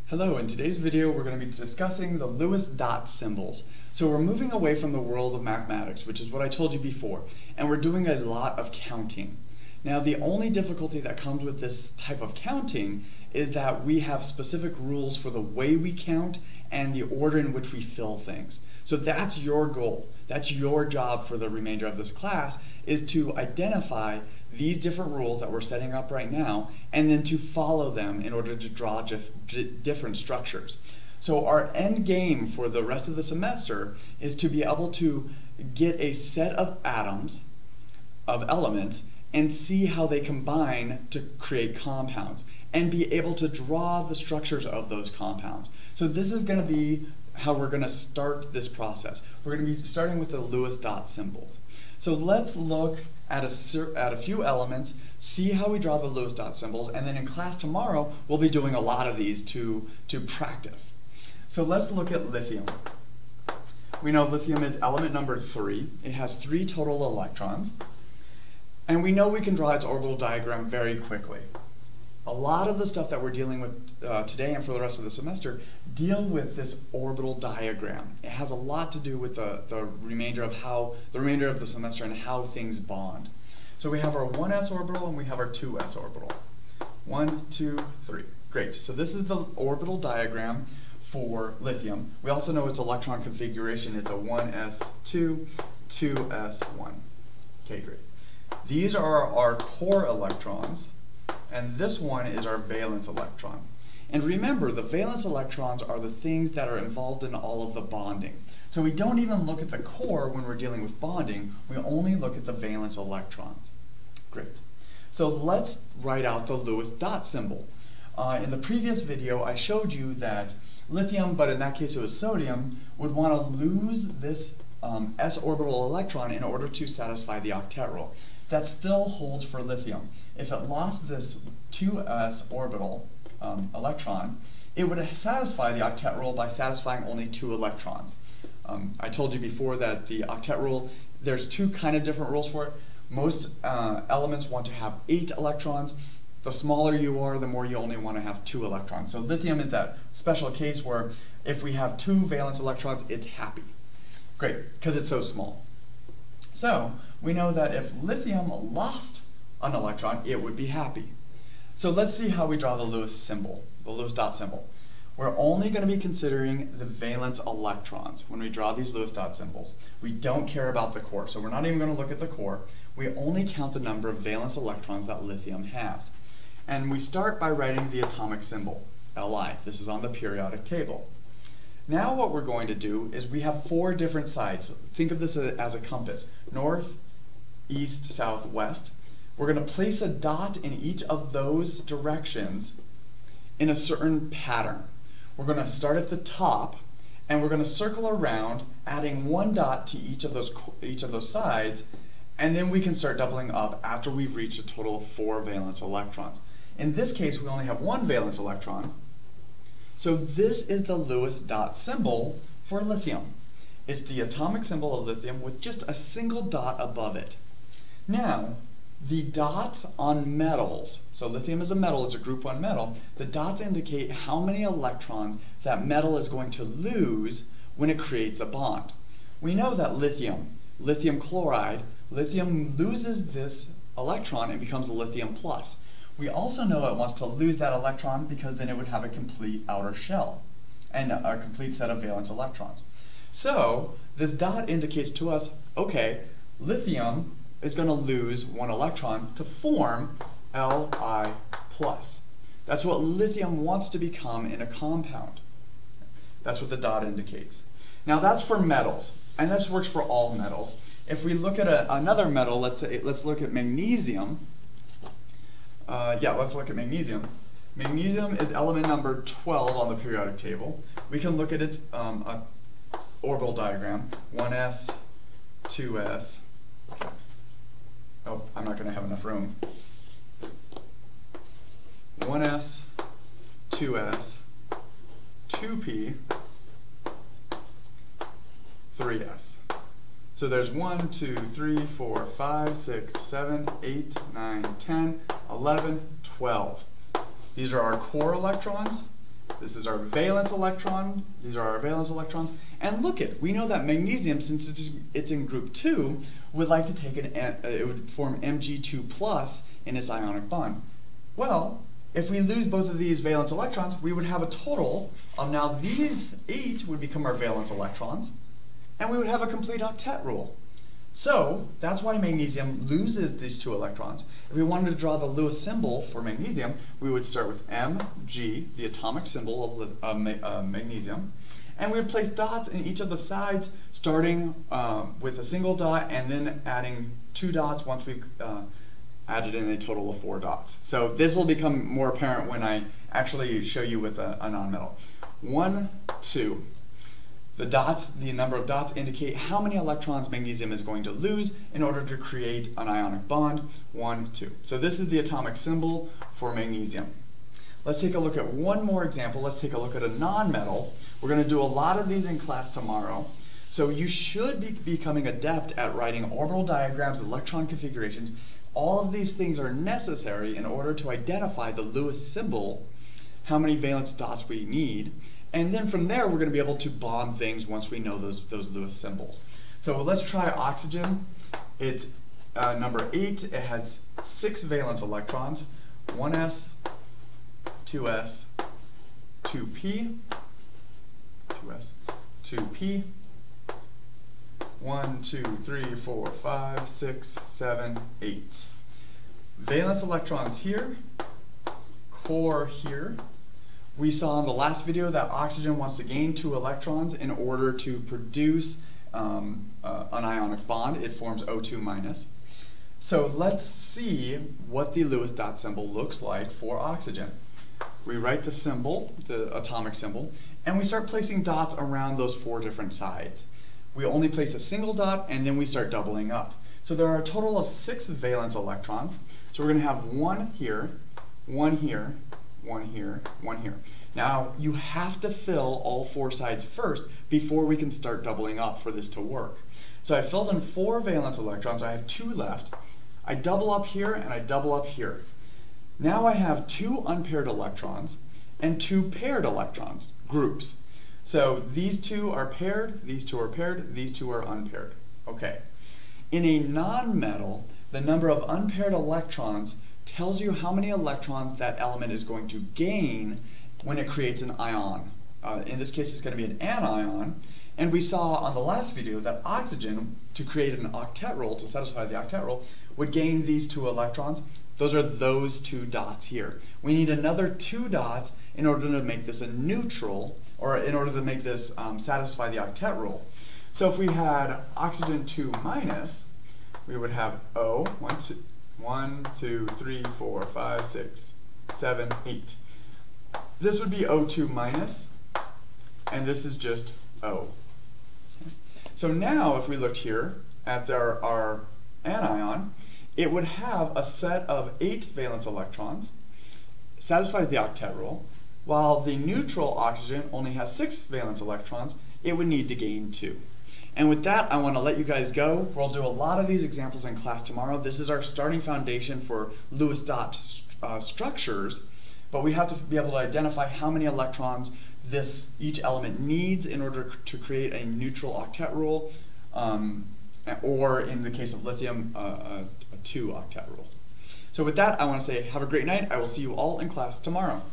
Hello, in today's video we're going to be discussing the Lewis dot symbols. So we're moving away from the world of mathematics, which is what I told you before, and we're doing a lot of counting. Now the only difficulty that comes with this type of counting is that we have specific rules for the way we count and the order in which we fill things. So that's your goal. That's your job for the remainder of this class, is to identify these different rules that we're setting up right now and then to follow them in order to draw different structures. So our end game for the rest of the semester is to be able to get a set of atoms, of elements, and see how they combine to create compounds and be able to draw the structures of those compounds. So this is going to be how we're going to start this process. We're going to be starting with the Lewis dot symbols. So let's look at a few elements, see how we draw the Lewis dot symbols, and then in class tomorrow we'll be doing a lot of these to practice. So let's look at lithium. We know lithium is element number 3. It has 3 total electrons, and we know we can draw its orbital diagram very quickly. A lot of the stuff that we're dealing with today and for the rest of the semester deal with this orbital diagram. It has a lot to do with the remainder of the semester and how things bond. So we have our 1s orbital and we have our 2s orbital. 1, 2, 3. Great. So this is the orbital diagram for lithium. We also know its electron configuration. It's a 1s2, 2s1. Okay, great. These are our core electrons, and this one is our valence electron. And remember, the valence electrons are the things that are involved in all of the bonding. So we don't even look at the core when we're dealing with bonding, we only look at the valence electrons. Great. So let's write out the Lewis dot symbol. In the previous video, I showed you that lithium, but in that case it was sodium, would want to lose this s orbital electron in order to satisfy the octet rule. That still holds for lithium. If it lost this 2s orbital electron, it would satisfy the octet rule by satisfying only 2 electrons. I told you before that the octet rule, there's 2 kind of different rules for it. Most elements want to have 8 electrons. The smaller you are, the more you only want to have 2 electrons. So lithium is that special case where if we have 2 valence electrons, it's happy. Great, because it's so small. So we know that if lithium lost an electron, it would be happy. So let's see how we draw the Lewis symbol, the Lewis dot symbol. We're only going to be considering the valence electrons when we draw these Lewis dot symbols. We don't care about the core, so we're not even going to look at the core. We only count the number of valence electrons that lithium has. And we start by writing the atomic symbol, Li. This is on the periodic table. Now what we're going to do is we have 4 different sides. Think of this as a compass. North, east, south, west. We're going to place a dot in each of those directions in a certain pattern. We're going to start at the top and we're going to circle around, adding 1 dot to each of those sides, and then we can start doubling up after we've reached a total of 4 valence electrons. In this case, we only have 1 valence electron. So this is the Lewis dot symbol for lithium. It's the atomic symbol of lithium with just a single dot above it. Now, the dots on metals, so lithium is a metal, it's a group 1 metal, the dots indicate how many electrons that metal is going to lose when it creates a bond. We know that lithium chloride, lithium loses this electron and becomes a lithium plus. We also know it wants to lose that electron because then it would have a complete outer shell and a complete set of valence electrons. So this dot indicates to us, okay, lithium is going to lose 1 electron to form Li+. That's what lithium wants to become in a compound. That's what the dot indicates. Now that's for metals, and this works for all metals. If we look at another metal, let's look at magnesium. Let's look at magnesium. Magnesium is element number 12 on the periodic table. We can look at its orbital diagram. 1s, 2s. Oh, I'm not going to have enough room. 1s, 2s, 2p, 3s. So there's 1, 2, 3, 4, 5, 6, 7, 8, 9, 10, 11, 12. These are our core electrons, This is our valence electron. These are our valence electrons. And look it, we know that magnesium, since it's in group 2, would like to take it would form Mg2 plus in its ionic bond. Well, if we lose both of these valence electrons, we would have a total of now these 8 would become our valence electrons, and we would have a complete octet rule. So that's why magnesium loses these 2 electrons. If we wanted to draw the Lewis symbol for magnesium, we would start with Mg, the atomic symbol of magnesium, and we would place dots in each of the sides, starting with a single dot and then adding 2 dots once we've added in a total of 4 dots. So this will become more apparent when I actually show you with a nonmetal. 1, 2. The dots, the number of dots indicate how many electrons magnesium is going to lose in order to create an ionic bond. 1, 2. So this is the atomic symbol for magnesium. Let's take a look at one more example. Let's take a look at a nonmetal. We're going to do a lot of these in class tomorrow. So you should be becoming adept at writing orbital diagrams, electron configurations. All of these things are necessary in order to identify the Lewis symbol, how many valence dots we need, and then from there we're going to be able to bond things once we know those Lewis symbols. So let's try oxygen. It's number 8. It has 6 valence electrons, 1s, 2s, 2p, 2s, 2p, 1, 2, 3, 4, 5, 6, 7, 8. Valence electrons here, core here. We saw in the last video that oxygen wants to gain 2 electrons in order to produce an ionic bond. It forms O2 minus. So let's see what the Lewis dot symbol looks like for oxygen. We write the symbol, the atomic symbol, and we start placing dots around those 4 different sides. We only place a single dot and then we start doubling up. So there are a total of 6 valence electrons. So we're going to have 1 here, 1 here, 1 here, 1 here. Now you have to fill all 4 sides first before we can start doubling up for this to work. So I filled in 4 valence electrons. I have 2 left. I double up here and I double up here. Now I have 2 unpaired electrons and 2 paired electrons, groups. So these 2 are paired, these 2 are paired, these 2 are unpaired. Okay. In a nonmetal, the number of unpaired electrons tells you how many electrons that element is going to gain when it creates an ion. In this case, it's going to be an anion. And we saw on the last video that oxygen, to create an octet rule, to satisfy the octet rule, would gain these 2 electrons. Those are those 2 dots here. We need another 2 dots in order to make this a neutral, or in order to make this satisfy the octet rule. So if we had oxygen 2 minus, we would have O, 1, 2, 3, 4, 5, 6, 7, 8. This would be O2 minus, and this is just O. So now if we looked here at our anion, it would have a set of 8 valence electrons, satisfies the octet rule, while the neutral oxygen only has 6 valence electrons. It would need to gain 2. And with that, I want to let you guys go. We'll do a lot of these examples in class tomorrow. This is our starting foundation for Lewis dot structures, but we have to be able to identify how many electrons each element needs in order to create a neutral octet rule, or in the case of lithium, a 2 octet rule. So with that, I want to say have a great night. I will see you all in class tomorrow.